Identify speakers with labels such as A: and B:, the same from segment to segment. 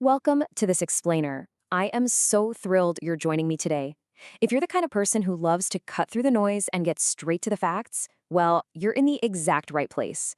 A: Welcome to this explainer. I am so thrilled you're joining me today. If you're the kind of person who loves to cut through the noise and get straight to the facts, well, you're in the exact right place.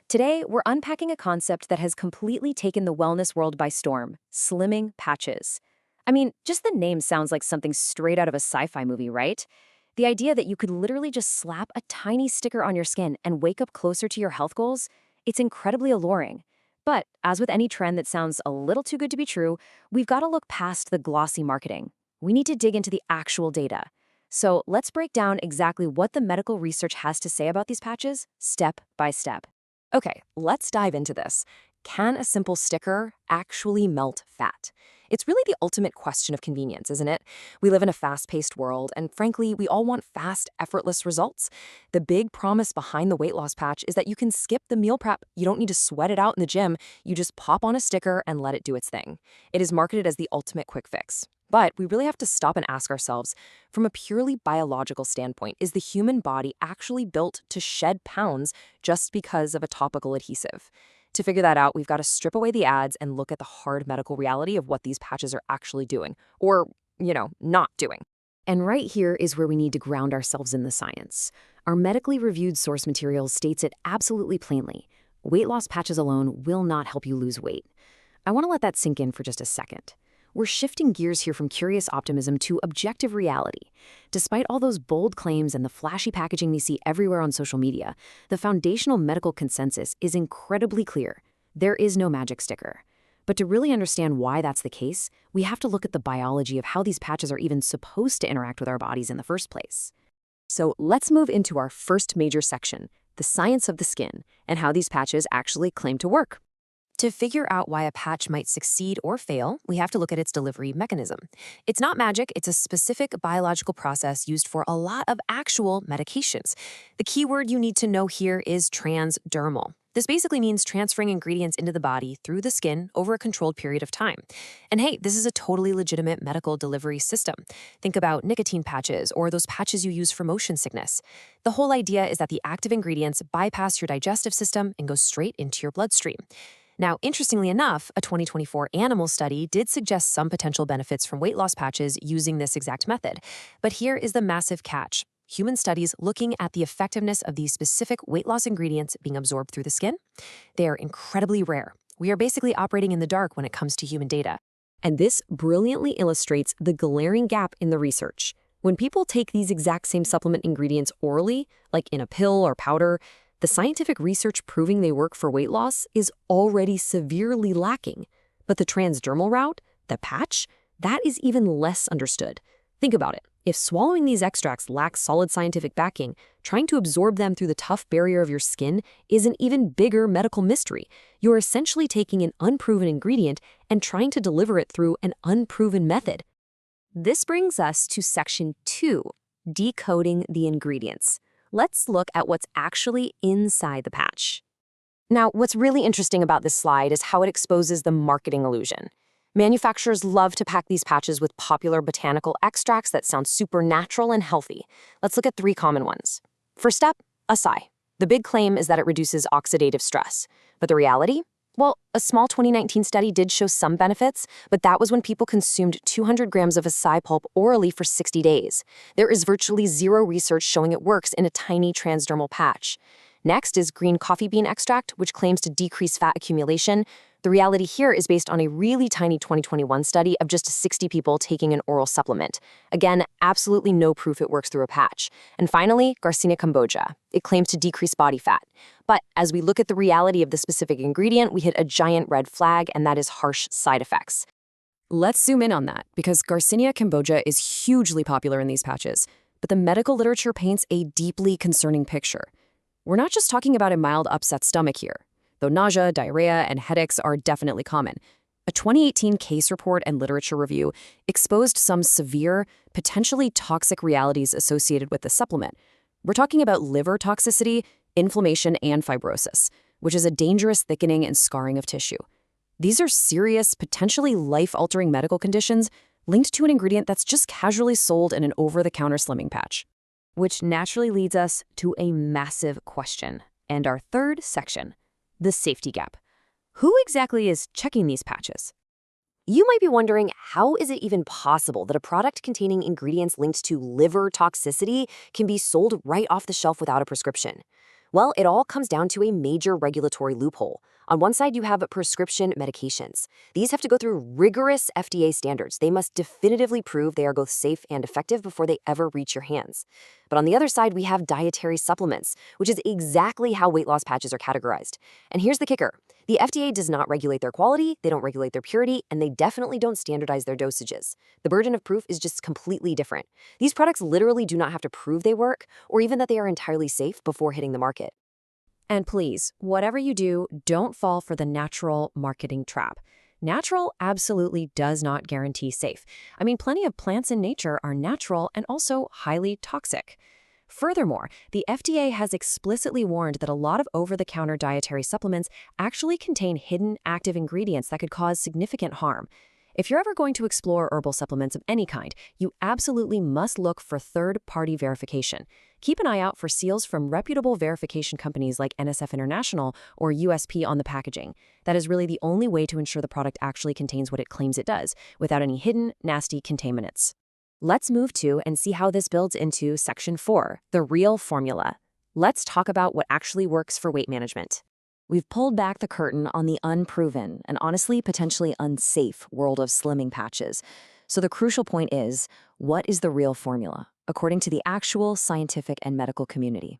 A: Today, we're unpacking a concept that has completely taken the wellness world by storm: slimming patches. I mean, just the name sounds like something straight out of a sci-fi movie, right? The idea that you could literally just slap a tiny sticker on your skin and wake up closer to your health goals, it's incredibly alluring. But as with any trend that sounds a little too good to be true, we've got to look past the glossy marketing. We need to dig into the actual data. So let's break down exactly what the medical research has to say about these patches, step by step.
B: Okay, let's dive into this. Can a simple sticker actually melt fat? It's really the ultimate question of convenience, isn't it? We live in a fast-paced world, and frankly, we all want fast, effortless results. The big promise behind the weight loss patch is that you can skip the meal prep. You don't need to sweat it out in the gym. You just pop on a sticker and let it do its thing. It is marketed as the ultimate quick fix. But we really have to stop and ask ourselves, from a purely biological standpoint, is the human body actually built to shed pounds just because of a topical adhesive? To figure that out, we've got to strip away the ads and look at the hard medical reality of what these patches are actually doing, or, not doing.
A: And right here is where we need to ground ourselves in the science. Our medically reviewed source material states it absolutely plainly. Weight loss patches alone will not help you lose weight. I want to let that sink in for just a second. We're shifting gears here from curious optimism to objective reality. Despite all those bold claims and the flashy packaging we see everywhere on social media, the foundational medical consensus is incredibly clear. There is no magic sticker. But to really understand why that's the case, we have to look at the biology of how these patches are even supposed to interact with our bodies in the first place. So let's move into our first major section, the science of the skin, and how these patches actually claim to work.
B: To figure out why a patch might succeed or fail, we have to look at its delivery mechanism. It's not magic, it's a specific biological process used for a lot of actual medications. The key word you need to know here is transdermal. This basically means transferring ingredients into the body through the skin over a controlled period of time. And hey, this is a totally legitimate medical delivery system. Think about nicotine patches or those patches you use for motion sickness. The whole idea is that the active ingredients bypass your digestive system and go straight into your bloodstream. Now, interestingly enough, a 2024 animal study did suggest some potential benefits from weight loss patches using this exact method. But here is the massive catch. Human studies looking at the effectiveness of these specific weight loss ingredients being absorbed through the skin, they are incredibly rare. We are basically operating in the dark when it comes to human data.
A: And this brilliantly illustrates the glaring gap in the research. When people take these exact same supplement ingredients orally, like in a pill or powder, the scientific research proving they work for weight loss is already severely lacking. But the transdermal route, the patch, that is even less understood. Think about it. If swallowing these extracts lacks solid scientific backing, trying to absorb them through the tough barrier of your skin is an even bigger medical mystery. You're essentially taking an unproven ingredient and trying to deliver it through an unproven method. This brings us to section 2, decoding the ingredients. Let's look at what's actually inside the patch. Now, what's really interesting about this slide is how it exposes the marketing illusion. Manufacturers love to pack these patches with popular botanical extracts that sound super natural and healthy. Let's look at 3 common ones. First up, acai. The big claim is that it reduces oxidative stress. But the reality? Well, a small 2019 study did show some benefits, but that was when people consumed 200 grams of acai pulp orally for 60 days. There is virtually zero research showing it works in a tiny transdermal patch. Next is green coffee bean extract, which claims to decrease fat accumulation. The reality here is based on a really tiny 2021 study of just 60 people taking an oral supplement. Again, absolutely no proof it works through a patch. And finally, Garcinia cambogia. It claims to decrease body fat. But as we look at the reality of the specific ingredient, we hit a giant red flag, and that is harsh side effects.
B: Let's zoom in on that, because Garcinia cambogia is hugely popular in these patches. But the medical literature paints a deeply concerning picture. We're not just talking about a mild upset stomach here, though nausea, diarrhea, and headaches are definitely common. A 2018 case report and literature review exposed some severe, potentially toxic realities associated with the supplement. We're talking about liver toxicity, inflammation, and fibrosis, which is a dangerous thickening and scarring of tissue. These are serious, potentially life-altering medical conditions linked to an ingredient that's just casually sold in an over-the-counter slimming patch. Which naturally leads us to a massive question, and our third section, the safety gap. Who exactly is checking these patches? You might be wondering, how is it even possible that a product containing ingredients linked to liver toxicity can be sold right off the shelf without a prescription? Well, it all comes down to a major regulatory loophole. On one side, you have prescription medications. These have to go through rigorous FDA standards. They must definitively prove they are both safe and effective before they ever reach your hands. But on the other side, we have dietary supplements, which is exactly how weight loss patches are categorized. And here's the kicker. The FDA does not regulate their quality, they don't regulate their purity, and they definitely don't standardize their dosages. The burden of proof is just completely different. These products literally do not have to prove they work, or even that they are entirely safe before hitting the market.
A: And please, whatever you do, don't fall for the natural marketing trap. Natural absolutely does not guarantee safe. I mean, plenty of plants in nature are natural and also highly toxic. Furthermore, the FDA has explicitly warned that a lot of over-the-counter dietary supplements actually contain hidden active ingredients that could cause significant harm. If you're ever going to explore herbal supplements of any kind, you absolutely must look for third-party verification. Keep an eye out for seals from reputable verification companies like NSF International or USP on the packaging. That is really the only way to ensure the product actually contains what it claims it does, without any hidden, nasty contaminants. Let's move to and see how this builds into Section 4, the real formula. Let's talk about what actually works for weight management. We've pulled back the curtain on the unproven and honestly potentially unsafe world of slimming patches. So the crucial point is, what is the real formula, according to the actual scientific and medical community?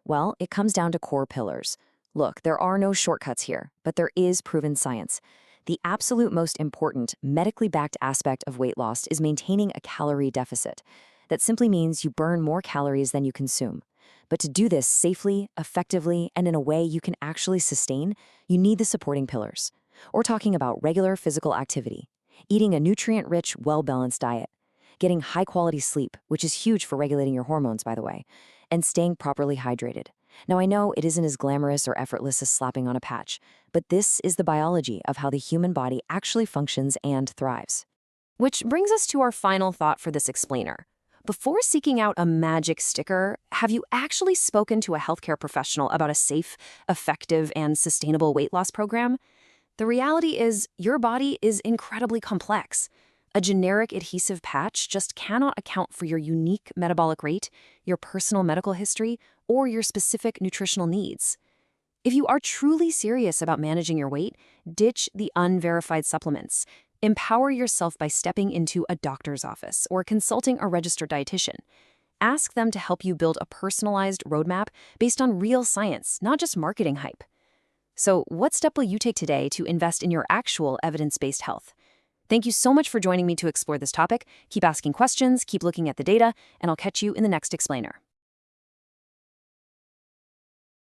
A: Well, it comes down to core pillars. Look, there are no shortcuts here, but there is proven science. The absolute most important, medically backed aspect of weight loss is maintaining a calorie deficit. That simply means you burn more calories than you consume. But to do this safely, effectively, and in a way you can actually sustain, you need the supporting pillars. We're talking about regular physical activity, eating a nutrient-rich, well-balanced diet, getting high-quality sleep, which is huge for regulating your hormones, by the way, and staying properly hydrated. Now, I know it isn't as glamorous or effortless as slapping on a patch, but this is the biology of how the human body actually functions and thrives. Which brings us to our final thought for this explainer. Before seeking out a magic sticker, have you actually spoken to a healthcare professional about a safe, effective, and sustainable weight loss program? The reality is, your body is incredibly complex. A generic adhesive patch just cannot account for your unique metabolic rate, your personal medical history, or your specific nutritional needs. If you are truly serious about managing your weight, ditch the unverified supplements. Empower yourself by stepping into a doctor's office or consulting a registered dietitian. Ask them to help you build a personalized roadmap based on real science, not just marketing hype. So, what step will you take today to invest in your actual evidence-based health? Thank you so much for joining me to explore this topic. Keep asking questions, keep looking at the data, and I'll catch you in the next explainer.